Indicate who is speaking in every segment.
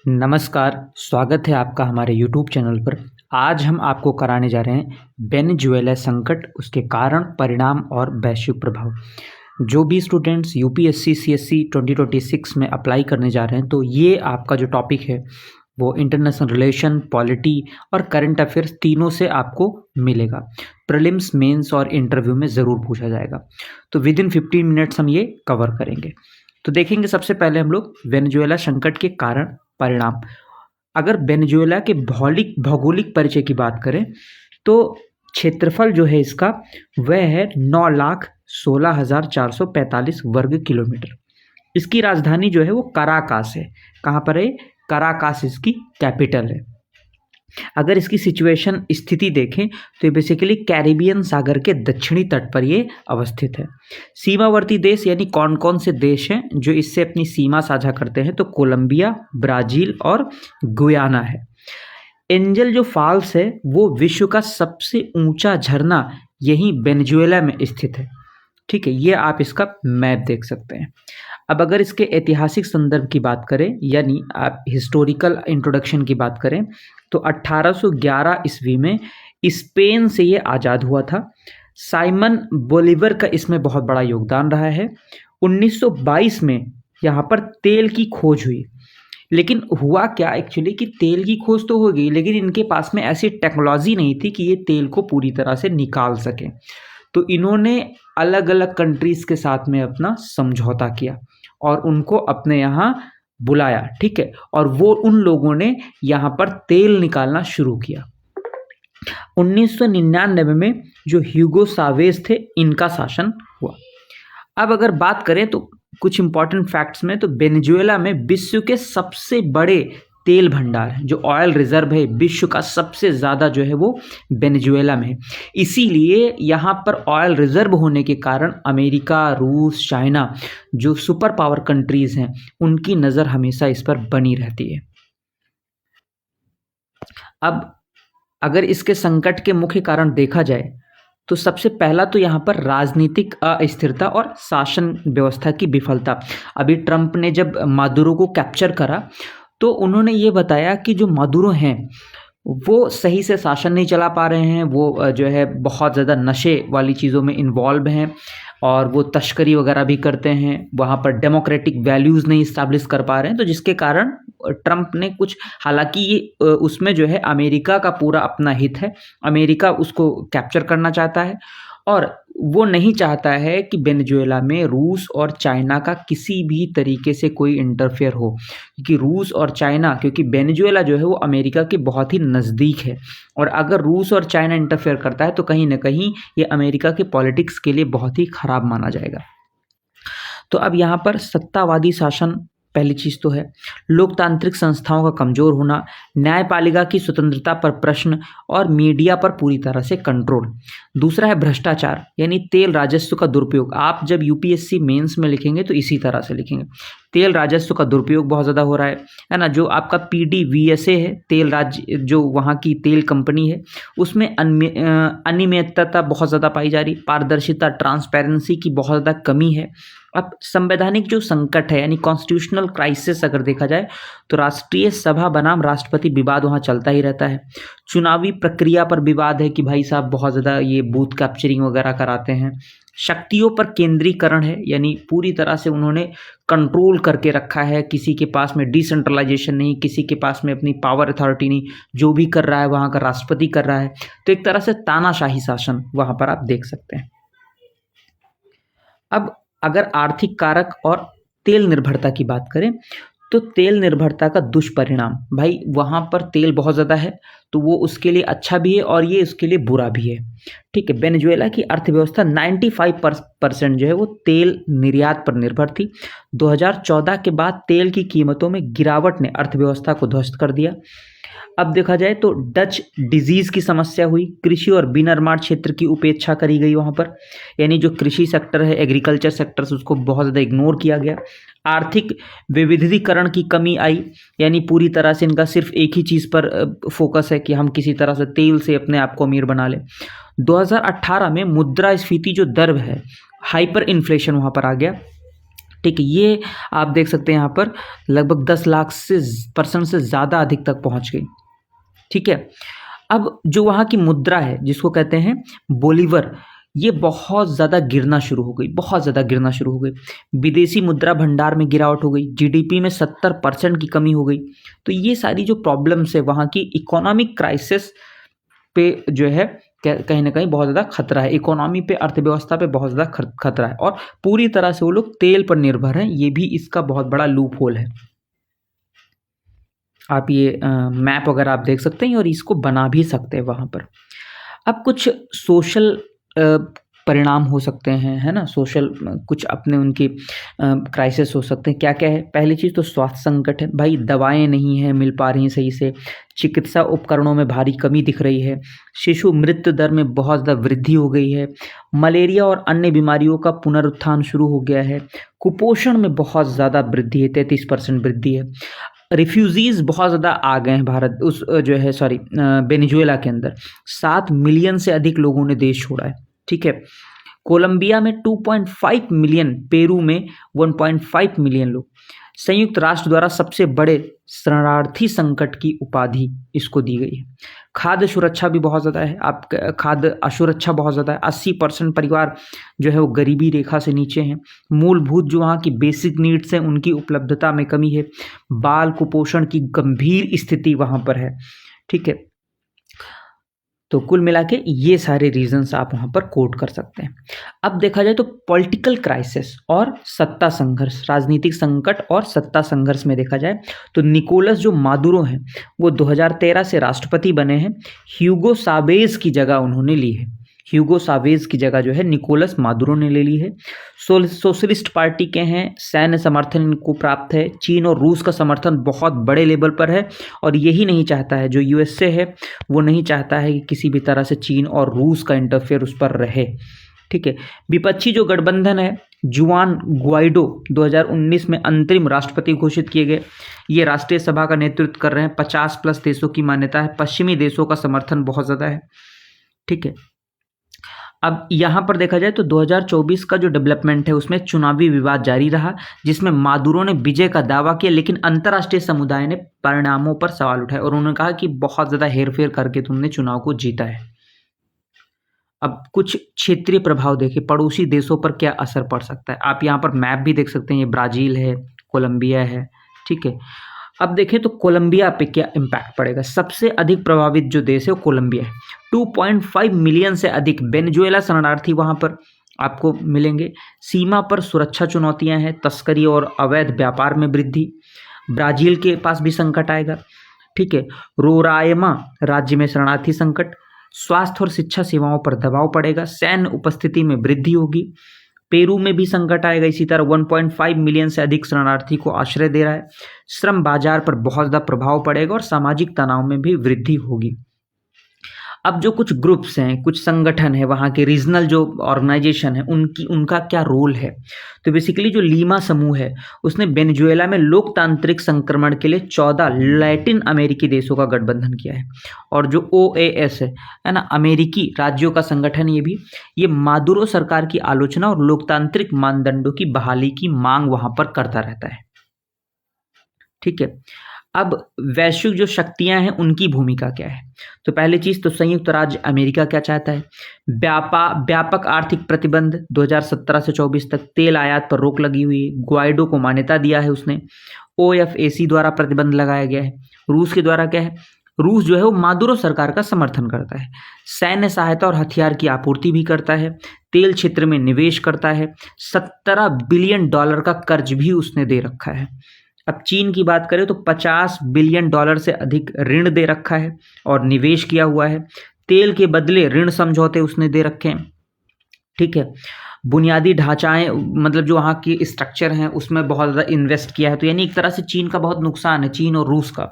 Speaker 1: नमस्कार, स्वागत है आपका हमारे यूट्यूब चैनल पर। आज हम आपको कराने जा रहे हैं वेनेजुएला संकट, उसके कारण, परिणाम और वैश्विक प्रभाव। जो भी स्टूडेंट्स यूपीएससी सीएससी 2026 में अप्लाई करने जा रहे हैं, तो ये आपका जो टॉपिक है वो इंटरनेशनल रिलेशन, पॉलिटी और करंट अफेयर्स तीनों से आपको मिलेगा। प्रीलिम्स, मेंस और इंटरव्यू में ज़रूर पूछा जाएगा। तो विद इन 15 मिनट्स हम ये कवर करेंगे। तो देखेंगे सबसे पहले हम लोग वेनेजुएला संकट के कारण, परिणाम। अगर वेनेजुएला के भौगोलिक परिचय की बात करें तो क्षेत्रफल जो है इसका वह है 9,16,445 वर्ग किलोमीटर। इसकी राजधानी जो है वो कराकास है। कहाँ पर है? कराकास इसकी कैपिटल है। अगर इसकी सिचुएशन स्थिति देखें तो ये बेसिकली कैरिबियन सागर के दक्षिणी तट पर ये अवस्थित है। सीमावर्ती देश यानी कौन कौन से देश हैं जो इससे अपनी सीमा साझा करते हैं? तो कोलंबिया, ब्राज़ील और गुयाना है। एंजल जो फॉल्स है वो विश्व का सबसे ऊंचा झरना यहीं वेनेजुएला में स्थित है। ठीक है, ये आप इसका मैप देख सकते हैं। अब अगर इसके ऐतिहासिक संदर्भ की बात करें यानी आप हिस्टोरिकल इंट्रोडक्शन की बात करें तो 1811 ईस्वी में स्पेन से ये आज़ाद हुआ था। साइमन बोलीवर का इसमें बहुत बड़ा योगदान रहा है। 1922 में यहाँ पर तेल की खोज हुई, लेकिन हुआ क्या एक्चुअली कि तेल की खोज तो हो गई, लेकिन इनके पास में ऐसी टेक्नोलॉजी नहीं थी कि ये तेल को पूरी तरह से निकाल सकें। तो इन्होंने अलग अलग कंट्रीज़ के साथ में अपना समझौता किया और उनको अपने यहाँ बुलाया। ठीक है, और वो उन लोगों ने यहाँ पर तेल निकालना शुरू किया। 1999 में जो ह्यूगो सावेज थे, इनका शासन हुआ। अब अगर बात करें तो कुछ इंपॉर्टेंट फैक्ट्स में, तो वेनेजुएला में विश्व के सबसे बड़े तेल भंडार है। जो ऑयल रिजर्व है विश्व का सबसे ज़्यादा जो है वो वेनेजुएला में है। इसीलिए यहाँ पर ऑयल रिजर्व होने के कारण अमेरिका, रूस, चाइना जो सुपर पावर कंट्रीज़ हैं उनकी नज़र हमेशा इस पर बनी रहती है। अब अगर इसके संकट के मुख्य कारण देखा जाए तो सबसे पहला तो यहाँ पर राजनीतिक अस्थिरता और शासन व्यवस्था की विफलता। अभी ट्रंप ने जब मादुरो को कैप्चर करा तो उन्होंने ये बताया कि जो मादुरो हैं वो सही से शासन नहीं चला पा रहे हैं। वो जो है बहुत ज़्यादा नशे वाली चीज़ों में इन्वॉल्व हैं और वो तस्करी वगैरह भी करते हैं। वहाँ पर डेमोक्रेटिक वैल्यूज़ नहीं इस्टेब्लिश कर पा रहे हैं, तो जिसके कारण ट्रंप ने कुछ, हालांकि ये उसमें जो है अमेरिका का पूरा अपना हित है। अमेरिका उसको कैप्चर करना चाहता है और वो नहीं चाहता है कि वेनेजुएला में रूस और चाइना का किसी भी तरीके से कोई इंटरफेयर हो, क्योंकि रूस और चाइना, क्योंकि वेनेजुएला जो है वो अमेरिका के बहुत ही नज़दीक है और अगर रूस और चाइना इंटरफेयर करता है तो कहीं ना कहीं ये अमेरिका के पॉलिटिक्स के लिए बहुत ही ख़राब माना जाएगा। तो अब यहाँ पर सत्तावादी शासन पहली चीज़ तो है। लोकतांत्रिक संस्थाओं का कमज़ोर होना, न्यायपालिका की स्वतंत्रता पर प्रश्न और मीडिया पर पूरी तरह से कंट्रोल। दूसरा है भ्रष्टाचार यानी तेल राजस्व का दुरुपयोग। आप जब यूपीएससी मेंस में लिखेंगे तो इसी तरह से लिखेंगे। तेल राजस्व का दुरुपयोग बहुत ज़्यादा हो रहा है ना। जो आपका पीडीवीएसए है, तेल राज्य जो वहाँ की तेल कंपनी है, उसमें अनियमितता बहुत ज़्यादा पाई जा रही। पारदर्शिता, ट्रांसपेरेंसी की बहुत ज़्यादा कमी है। अब संवैधानिक जो संकट है यानी कॉन्स्टिट्यूशनल क्राइसिस अगर देखा जाए तो राष्ट्रीय सभा बनाम राष्ट्रपति विवाद वहाँ चलता ही रहता है। चुनावी प्रक्रिया पर विवाद है कि भाई साहब बहुत ज़्यादा ये बूथ कैप्चरिंग वगैरह कराते हैं। शक्तियों पर केंद्रीकरण है यानी पूरी तरह से उन्होंने कंट्रोल करके रखा है। किसी के पास में डिसेंट्रलाइजेशन नहीं, किसी के पास में अपनी पावर अथॉरिटी नहीं। जो भी कर रहा है वहाँ का राष्ट्रपति कर रहा है। तो एक तरह से तानाशाही शासन वहाँ पर आप देख सकते हैं। अब अगर आर्थिक कारक और तेल निर्भरता की बात करें तो तेल निर्भरता का दुष्परिणाम, भाई वहाँ पर तेल बहुत ज़्यादा है तो वो उसके लिए अच्छा भी है और ये उसके लिए बुरा भी है। ठीक है, वेनेजुएला की अर्थव्यवस्था 95% जो है वो तेल निर्यात पर निर्भर थी। 2014 के बाद तेल की कीमतों में गिरावट ने अर्थव्यवस्था को ध्वस्त कर दिया। अब देखा जाए तो डच डिजीज़ की समस्या हुई। कृषि और विनिर्माण क्षेत्र की उपेक्षा करी गई वहाँ पर, यानी जो कृषि सेक्टर है, एग्रीकल्चर सेक्टर, उसको बहुत ज़्यादा इग्नोर किया गया। आर्थिक विविधीकरण की कमी आई, यानी पूरी तरह से इनका सिर्फ एक ही चीज़ पर फोकस है कि हम किसी तरह से तेल से अपने आप को अमीर बना लें। 2018 में मुद्रास्फीति जो दर है, हाइपर इन्फ्लेशन वहाँ पर आ गया। ठीक है, ये आप देख सकते हैं यहाँ पर लगभग 10 लाख से % से ज़्यादा अधिक तक पहुँच गई। ठीक है, अब जो वहाँ की मुद्रा है जिसको कहते हैं बोलीवर, ये बहुत ज़्यादा गिरना शुरू हो गई, बहुत ज़्यादा गिरना शुरू हो गई। विदेशी मुद्रा भंडार में गिरावट हो गई, जीडीपी में 70% की कमी हो गई। तो ये सारी जो प्रॉब्लम्स है वहाँ की इकोनॉमिक क्राइसिस पे जो है कहीं ना कहीं बहुत ज़्यादा खतरा है, इकोनॉमी पे, अर्थव्यवस्था पे बहुत ज़्यादा खतरा है, और पूरी तरह से वो लोग तेल पर निर्भर हैं। ये भी इसका बहुत बड़ा लूप होल है। आप ये मैप वगैरह आप देख सकते हैं और इसको बना भी सकते हैं वहाँ पर। अब कुछ सोशल परिणाम हो सकते हैं, है ना, सोशल कुछ अपने उनके क्राइसिस हो सकते हैं। क्या क्या है? पहली चीज़ तो स्वास्थ्य संकट है, भाई दवाएं नहीं हैं मिल पा रही हैं सही से, चिकित्सा उपकरणों में भारी कमी दिख रही है, शिशु मृत्यु दर में बहुत ज़्यादा वृद्धि हो गई है, मलेरिया और अन्य बीमारियों का पुनरुत्थान शुरू हो गया है, कुपोषण में बहुत ज़्यादा वृद्धि है, 33% वृद्धि है, रिफ्यूजीज बहुत ज़्यादा आ गए हैं भारत उस जो है वेनेजुएला के अंदर 7 मिलियन से अधिक लोगों ने देश छोड़ा है। ठीक है, कोलंबिया में 2.5 मिलियन, पेरू में 1.5 मिलियन लोग। संयुक्त राष्ट्र द्वारा सबसे बड़े शरणार्थी संकट की उपाधि इसको दी गई है। खाद्य सुरक्षा भी बहुत ज़्यादा है, आप खाद्य असुरक्षा बहुत ज़्यादा है, 80% परिवार जो है वो गरीबी रेखा से नीचे हैं, मूलभूत जो वहाँ की बेसिक नीड्स हैं उनकी उपलब्धता में कमी है, बाल कुपोषण की गंभीर स्थिति वहाँ पर है। ठीक है, तो कुल मिला के ये सारे रीजंस आप वहाँ पर कोट कर सकते हैं। अब देखा जाए तो पॉलिटिकल क्राइसिस और सत्ता संघर्ष, राजनीतिक संकट और सत्ता संघर्ष में देखा जाए तो निकोलस जो मादुरो हैं वो 2013 से राष्ट्रपति बने हैं। ह्यूगो सावेज की जगह उन्होंने ली है, ह्यूगो सावेज की जगह जो है निकोलस मादुरो ने ले ली है। सोशलिस्ट पार्टी के हैं, सैन्य समर्थन इनको प्राप्त है, चीन और रूस का समर्थन बहुत बड़े लेवल पर है, और यही नहीं चाहता है, जो यूएसए है वो नहीं चाहता है कि किसी भी तरह से चीन और रूस का इंटरफेयर उस पर रहे। ठीक है, विपक्षी जो गठबंधन है, जुआन गुआइडो 2019 में अंतरिम राष्ट्रपति घोषित किए गए, ये राष्ट्रीय सभा का नेतृत्व कर रहे हैं, 50+ देशों की मान्यता है, पश्चिमी देशों का समर्थन बहुत ज़्यादा है। ठीक है, अब यहाँ पर देखा जाए तो 2024 का जो डेवलपमेंट है उसमें चुनावी विवाद जारी रहा, जिसमें मादुरो ने विजय का दावा किया, लेकिन अंतर्राष्ट्रीय समुदाय ने परिणामों पर सवाल उठाए और उन्होंने कहा कि बहुत ज़्यादा हेरफेर करके तुमने चुनाव को जीता है। अब कुछ क्षेत्रीय प्रभाव देखिए, पड़ोसी देशों पर क्या असर पड़ सकता है। आप यहाँ पर मैप भी देख सकते हैं, ये ब्राज़ील है, कोलंबिया है। ठीक है, अब देखें तो कोलंबिया पे क्या इम्पैक्ट पड़ेगा। सबसे अधिक प्रभावित जो देश है वो कोलंबिया है, 2.5 मिलियन से अधिक वेनेजुएला शरणार्थी वहाँ पर आपको मिलेंगे। सीमा पर सुरक्षा चुनौतियाँ हैं, तस्करी और अवैध व्यापार में वृद्धि, ब्राज़ील के पास भी संकट आएगा। ठीक है, रोरायमा राज्य में शरणार्थी संकट, स्वास्थ्य और शिक्षा सेवाओं पर दबाव पड़ेगा, सैन्य उपस्थिति में वृद्धि होगी, पेरू में भी संकट आएगा। इसी तरह 1.5 मिलियन से अधिक शरणार्थी को आश्रय दे रहा है, श्रम बाजार पर बहुत ज़्यादा प्रभाव पड़ेगा और सामाजिक तनाव में भी वृद्धि होगी। अब जो कुछ ग्रुप्स हैं, कुछ संगठन है, वहाँ के रीजनल जो ऑर्गेनाइजेशन है उनका क्या रोल है, तो बेसिकली जो लीमा समूह है उसने वेनेजुएला में लोकतांत्रिक संक्रमण के लिए 14 लैटिन अमेरिकी देशों का गठबंधन किया है। और जो OAS है ना, अमेरिकी राज्यों का संगठन, ये मादुरो सरकार की आलोचना और लोकतांत्रिक मानदंडों की बहाली की मांग वहाँ पर करता रहता है। ठीक है, अब वैश्विक जो शक्तियां हैं उनकी भूमिका क्या है, तो पहली चीज़ तो संयुक्त राज्य अमेरिका क्या चाहता है, व्यापक आर्थिक प्रतिबंध 2017 से 24 तक, तेल आयात पर रोक लगी हुई है, ग्वाइडो को मान्यता दिया है उसने, OFAC द्वारा प्रतिबंध लगाया गया है। रूस के द्वारा क्या है, रूस जो है वो मादुरो सरकार का समर्थन करता है, सैन्य सहायता और हथियार की आपूर्ति भी करता है, तेल क्षेत्र में निवेश करता है, $17 बिलियन का कर्ज भी उसने दे रखा है। अब चीन की बात करें तो $50 बिलियन से अधिक ऋण दे रखा है और निवेश किया हुआ है, तेल के बदले ऋण समझौते उसने दे रखे हैं। ठीक है, बुनियादी ढांचाएं, मतलब जो वहाँ की स्ट्रक्चर हैं उसमें बहुत ज़्यादा इन्वेस्ट किया है, तो यानी एक तरह से चीन का बहुत नुकसान है, चीन और रूस का।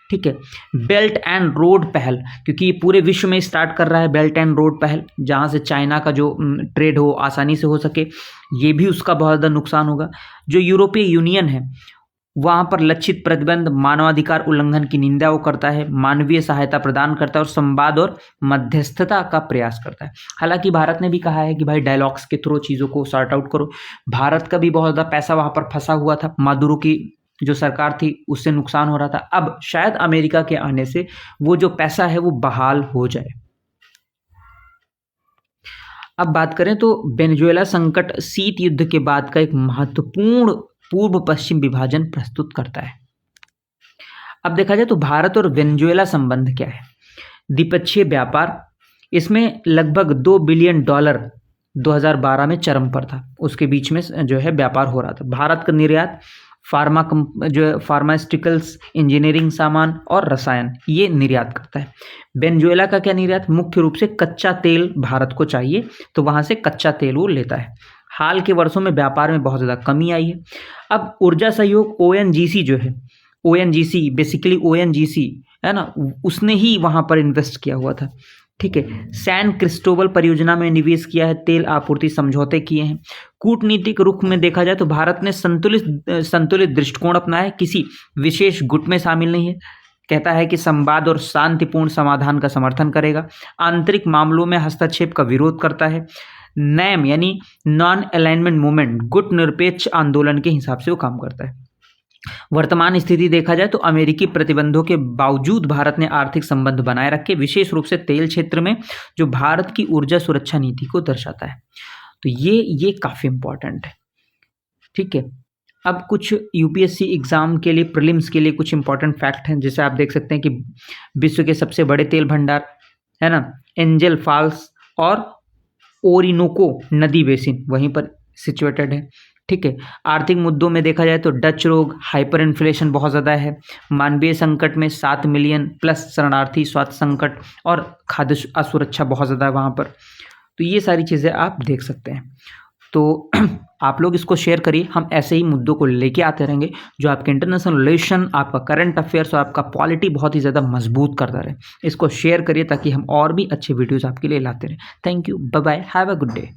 Speaker 1: ठीक है, बेल्ट एंड रोड पहल, क्योंकि ये पूरे विश्व में स्टार्ट कर रहा है बेल्ट एंड रोड पहल, जहाँ से चाइना का जो ट्रेड हो आसानी से हो सके, ये भी उसका बहुत ज़्यादा नुकसान होगा। जो यूरोपीय यूनियन है वहाँ पर लक्षित प्रतिबंध, मानवाधिकार उल्लंघन की निंदा वो करता है, मानवीय सहायता प्रदान करता है और संवाद और मध्यस्थता का प्रयास करता है। हालांकि भारत ने भी कहा है कि भाई डायलॉग्स के थ्रू चीज़ों को सॉर्ट आउट करो। भारत का भी बहुत ज़्यादा पैसा वहाँ पर फंसा हुआ था, मादुरो की जो सरकार थी उससे नुकसान हो रहा था। अब शायद अमेरिका के आने से वो जो पैसा है वो बहाल हो जाए। अब बात करें तो वेनेजुएला संकट शीत युद्ध के बाद का एक महत्वपूर्ण पूर्व पश्चिम विभाजन प्रस्तुत करता है। अब देखा जाए तो भारत और वेनेजुएला संबंध क्या है। द्विपक्षीय व्यापार, इसमें लगभग $2 बिलियन 2012 में चरम पर था, उसके बीच में जो है व्यापार हो रहा था। भारत का निर्यात फार्मास्यूटिकल्स, इंजीनियरिंग सामान और रसायन ये निर्यात करता है। वेनेजुएला का क्या निर्यात, मुख्य रूप से कच्चा तेल भारत को चाहिए तो वहाँ से कच्चा तेल वो लेता है। हाल के वर्षों में व्यापार में बहुत ज़्यादा कमी आई है। अब ऊर्जा सहयोग ONGC जो है, ONGC बेसिकली ONGC है ना, उसने ही वहाँ पर इन्वेस्ट किया हुआ था। ठीक है, सैन क्रिस्टोबल परियोजना में निवेश किया है, तेल आपूर्ति समझौते किए हैं। कूटनीतिक रुख में देखा जाए तो भारत ने संतुलित दृष्टिकोण अपनाया है, किसी विशेष गुट में शामिल नहीं है। कहता है कि संवाद और शांतिपूर्ण समाधान का समर्थन करेगा, आंतरिक मामलों में हस्तक्षेप का विरोध करता है। नैम यानी नॉन अलाइनमेंट मूवमेंट, गुट निरपेक्ष आंदोलन के हिसाब से वो काम करता है। वर्तमान स्थिति देखा जाए तो अमेरिकी प्रतिबंधों के बावजूद भारत ने आर्थिक संबंध बनाए रखे, विशेष रूप से तेल क्षेत्र में, जो भारत की ऊर्जा सुरक्षा नीति को दर्शाता है। तो ये काफ़ी इंपॉर्टेंट है। ठीक है, अब कुछ UPSC एग्जाम के लिए, प्रीलिम्स के लिए कुछ इंपॉर्टेंट फैक्ट हैं। जैसे आप देख सकते हैं कि विश्व के सबसे बड़े तेल भंडार है ना, एंजल फॉल्स और ओरिनोको नदी बेसिन वहीं पर सिचुएटेड है। ठीक है, आर्थिक मुद्दों में देखा जाए तो डच रोग, हाइपर इन्फ्लेशन बहुत ज़्यादा है, मानवीय संकट में 7 मिलियन प्लस शरणार्थी, स्वास्थ्य संकट और खाद्य असुरक्षा बहुत ज़्यादा है वहाँ पर। तो ये सारी चीज़ें आप देख सकते हैं। तो आप लोग इसको शेयर करिए, हम ऐसे ही मुद्दों को लेके आते रहेंगे जो आपके इंटरनेशनल रिलेशन, आपका करंट अफेयर्स और आपका पॉलिटी बहुत ही ज़्यादा मजबूत करता रहे। इसको शेयर करिए ताकि हम और भी अच्छे वीडियोज़ आपके लिए लाते रहें। Thank you, bye bye, have a good day.